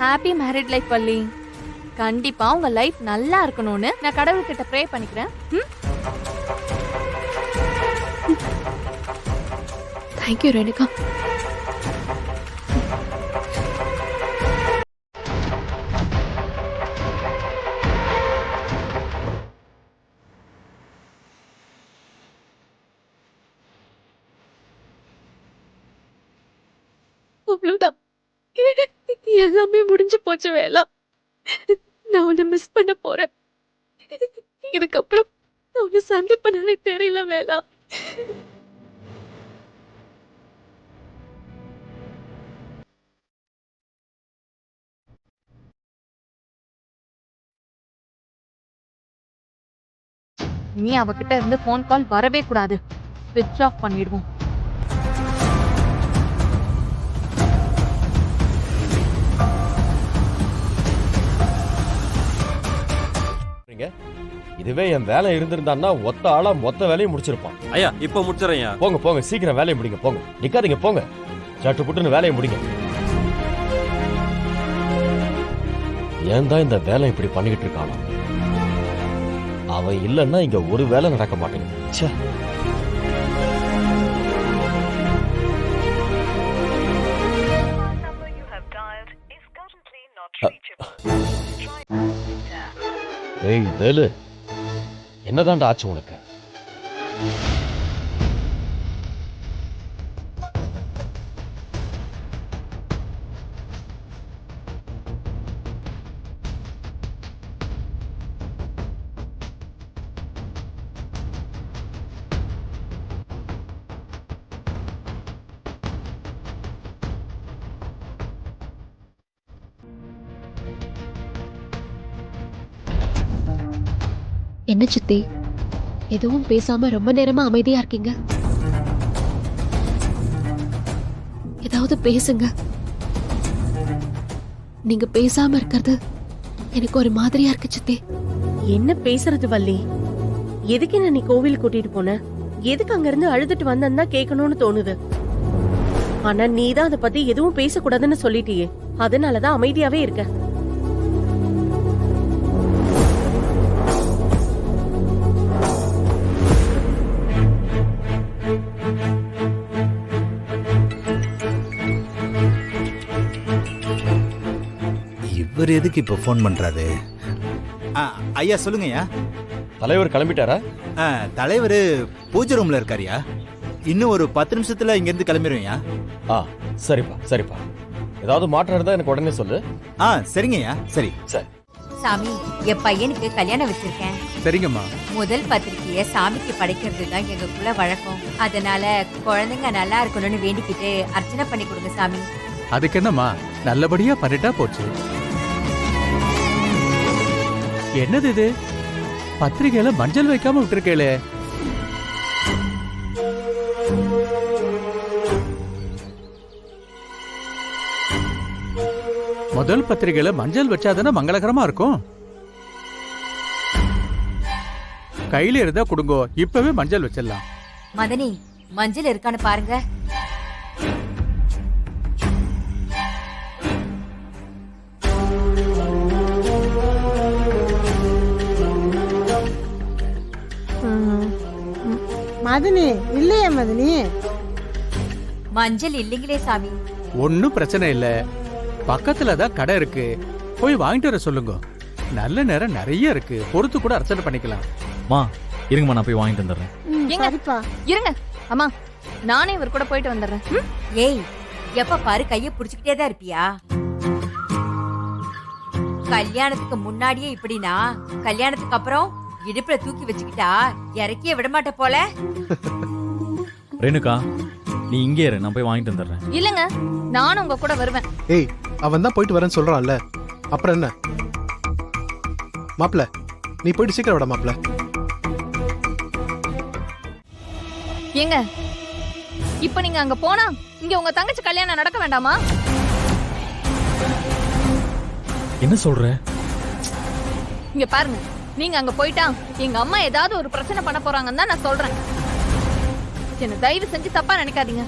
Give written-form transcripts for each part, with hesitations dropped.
Happy married life Valli. கண்டிப்பா உங்க life நல்லா இருக்கணும்னு நான் கடவுள்கிட்ட ப்ரே பண்ணிக்கிறேன். தேங்க்யூ ரேணுகா. அவ்வளவுதான், எல்லாமே முடிஞ்சு போச்சு வேலா. நான் உன்னை மிஸ் பண்ண போறேன். இதுக்கப்புறம் நான் உன்னை சந்திப்பேன்னு தெரியல வேலா. நீ அவகிட்ட இருந்து போன் கால் வரவே கூடாது. ஸ்விட்ச் ஆஃப் பண்ணிடுவோம். இதுவே என் வேலை இருந்திருந்தான்னா ஒத்த ஆளா மொத்த வேலையும் முடிச்சிருப்பான். ஐயா இப்ப முடிச்சிடறேன். போங்க போங்க, சீக்கிரம் வேலையை முடிங்க. போங்க, நிக்காதீங்க, போங்க. சட்டு புட்டுன்னு வேலையை முடிங்க. ஏன் தான் இந்த வேலை இப்படி பண்ணிக்கிட்டு இருக்கானோ? அவன் இல்லைன்னா இங்க ஒரு வேலை நடக்க மாட்டேங்குது. ச்சே. ஏய் வேலு, என்னதான்டா ஆச்சு உனக்கு? என்ன சித்தி, எதுவும் பேசாம ரொம்ப நேரமா அமைதியா இருக்கீங்க? ஏதாவது பேசுங்க. நீங்க பேசாம இருக்கிறது எனக்கு ஒரு மாதிரியா இருக்கு சித்தி. என்ன பேசுறது வள்ளி? எதுக்கு என்ன நீ கோவில் கூட்டிட்டு போன? எதுக்கு அங்க இருந்து அழுதுட்டு வந்தா கேட்கணும்னு தோணுது. ஆனா நீதான் அதை பத்தி எதுவும் பேசக்கூடாதுன்னு சொல்லிட்டியே, அதனாலதான் அமைதியாவே இருக்க. இவர் எதுக்கு இப்ப போன் பண்றாரு? ஐயா சொல்லுங்கய்யா. தலைவர் கிளம்பிட்டாரா? தலைவர் பூஜை ரூம்ல இருக்காருயா. இன்னும் ஒரு 10 நிமிஷத்துல இங்க இருந்து கிளம்பிடுவேயா. சரிப்பா சரிப்பா. ஏதாவது மாற்றம் இருந்தா எனக்கு உடனே சொல்லு. சரிங்கய்யா. சரி சரி. சாமி, என் பையனுக்கு கல்யாணம் வச்சிருக்கேன். சரிங்கம்மா. முதல் பத்திரிக்கைய சாமிக்கு படைக்கிறது தான் எங்களுக்குள்ள வழக்கம். அதனால குழந்தைங்க நல்லா இருக்கணும்னு வேண்டிக்கிட்டு அர்ச்சனை பண்ணி கொடுங்க சாமி. அதுக்கு என்னம்மா, நல்லபடியா பண்ணிட்டா போச்சு. என்னது இது? பத்திரிகையில மஞ்சள் வைக்காம விட்டுருக்கேளே. முதல் பத்திரிகையில மஞ்சள் வச்சாதானே மங்களகரமா இருக்கும். கையில இருந்தா கொடுங்கோ, இப்பவே மஞ்சள் வச்சிடலாம். மதனி, மஞ்சள் இருக்கான்னு பாருங்க. மதனி இல்லையா? மதனி மஞ்சள் இல்லைங்களே சாமி. ஒன்னும் பிரச்சனை இல்ல, பக்கத்துல தான் கடை இருக்கு, போய் வாங்கிட்டு வர சொல்லுங்க. நல்ல நேரம் நிறைய இருக்கு, பொறுத்து கூட அர்ச்சனை பண்ணிக்கலாம். இருங்கம்மா, நான் போய் வாங்கிட்டு வந்துடுறேன். இருங்க அம்மா, நானே இவர் கூட போயிட்டு வந்துடுறேன். ஏய், எப்ப பாரு கைய புடிச்சுக்கிட்டே தான் இருப்பியா? கல்யாணத்துக்கு முன்னாடியே இப்படினா கல்யாணத்துக்கு அப்புறம் இடுப்புல தூக்கி வச்சுக்கிட்டா இறக்கிய விடமாட்ட போல. ரேணுகா, நீ இங்கே இரு, நான் போய் வாங்கிட்டு வந்துடுறேன். இல்லங்க, நானும் உங்க கூட வருவேன். ஏய், அவன் தான் போயிட்டு வரேன்னு சொல்றான்ல, அப்புறம் என்ன? மாப்ள, நீ போயிட்டு சீக்கிரம் விட மாப்ள. ஏங்க, இப்ப நீங்க அங்க போனா இங்க உங்க தங்கச்சி கல்யாணம் நடக்க வேண்டாமா? என்ன சொல்ற? இங்க பாருங்க, நீங்க அங்க போயிட்டா எங்க அம்மா ஏதாவது ஒரு பிரச்சனை பண்ண போறாங்கன்னு தான் நான் சொல்றேன். என்ன தயவு செஞ்சு தப்பா நினைக்காதீங்க.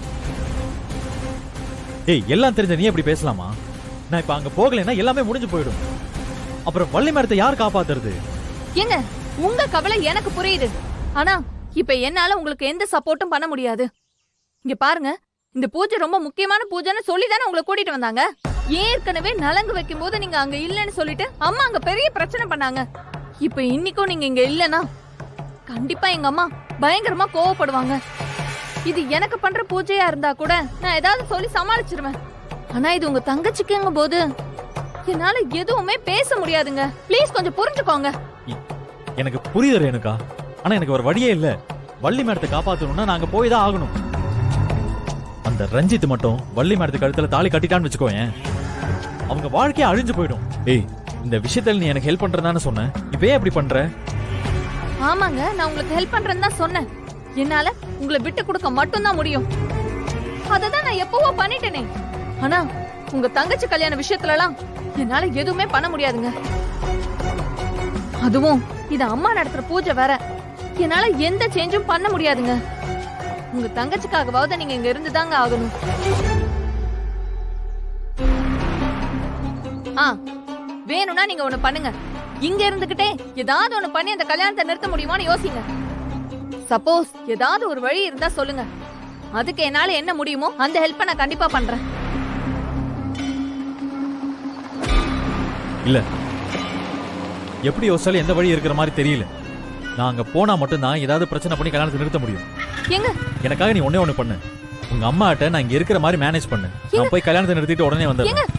ஏய், எல்லாம் தெரிஞ்ச நீ எப்படி பேசலாமா? நான் இப்ப அங்க போகலைன்னா எல்லாமே முடிஞ்சு போயிடும். அப்புறம் வள்ளி மேடத்தை யார் காப்பாத்துறது? ஏங்க உங்க கவலை எனக்கு புரியுது. ஆனா இப்ப என்னால உங்களுக்கு எந்த சப்போர்ட்டும் பண்ண முடியாது. இங்க பாருங்க, இந்த பூஜை ரொம்ப முக்கியமான பூஜைன்னு சொல்லி தானே உங்களை கூட்டிட்டு வந்தாங்க. ஏற்கனவே நலங்கு வைக்கும் போது நீங்க அங்க இல்லன்னு சொல்லிட்டு அம்மா அங்க பெரிய பிரச்சனை பண்ணாங்க. இப்ப இன்னைக்கும் நீங்க இங்க இல்லனா கண்டிப்பா எங்க அம்மா பயங்கரமா கோவப்படுவாங்க. இது எனக்கு பண்ற பூஜையா இருந்தா கூட நான் ஏதாவது சொல்லி சமாளிச்சிருவேன். ஆனா இது உங்க தங்கச்சிக்குங்கும் போது என்னால எதுவுமே பேச முடியாதுங்க. ப்ளீஸ் கொஞ்சம் புரிஞ்சுக்கோங்க. எனக்கு புரியுது ரேணுகா, ஆனா எனக்கு ஒரு வழியே இல்ல. வள்ளி மேடத்தை காப்பாத்தணும்னா நாங்க போய் தான் ஆகணும். அந்த ரஞ்சித் மட்டும் வள்ளி மேடத்து கழுத்துல தாலி கட்டிட்டான்னு வச்சுக்கோயேன், அவங்க வாழ்க்கையே அழிஞ்சு போயிடும். ஏய், இந்த விஷயத்துல நீ எனக்கு ஹெல்ப் பண்றதான்னு சொன்ன, இப்ப ஏன் அப்படி பண்ற? ஆமாங்க, நான் உங்களுக்கு ஹெல்ப் பண்றேன்னு தான் சொன்னேன். என்னால உங்களை விட்டு கொடுக்க மட்டும் தான் முடியும். அததான் நான் எப்பவோ பண்ணிட்டேனே. ஆனா உங்க தங்கச்சி கல்யாண விஷயத்துல எல்லாம் என்னால எதுவுமே பண்ண முடியாதுங்க. அதுவும் இது அம்மா நடத்துற பூஜை வேற. என்னால எந்த சேஞ்சும் பண்ண முடியாதுங்க. உங்க தங்கச்சிக்காகவாவது நீங்க இங்க இருந்துதாங்க ஆகணும். வேணும்னா நீங்க ஒண்ணு பண்ணுங்க. இங்க இருந்துகிட்டே ஏதாவது ஒண்ணு பண்ணி அந்த கல்யாணத்தை நிறுத்த முடியுமான்னு யோசிங்க. சப்போஸ் ஏதாவது ஒரு வழி இருந்தா சொல்லுங்க. அதுக்கு என்னால என்ன முடியுமோ அந்த ஹெல்ப்பை நான் கண்டிப்பா பண்றேன். இல்ல, எப்படி யோசிச்சாலும் எந்த வழி இருக்கிற மாதிரி தெரியல. நான் அங்க போனா மட்டும் தான் ஏதாவது பிரச்சனை பண்ணி கல்யாணத்தை நிறுத்த முடியும். எங்க எனக்காக நீ ஒண்ணே ஒண்ணு பண்ணு. உங்க அம்மாட்ட நான் இங்க இருக்கிற மாதிரி மேனேஜ் பண்ணு. நான் போய் கல்யாணத்தை நிறுத்திட்டு உடனே வந்துடுறேன்.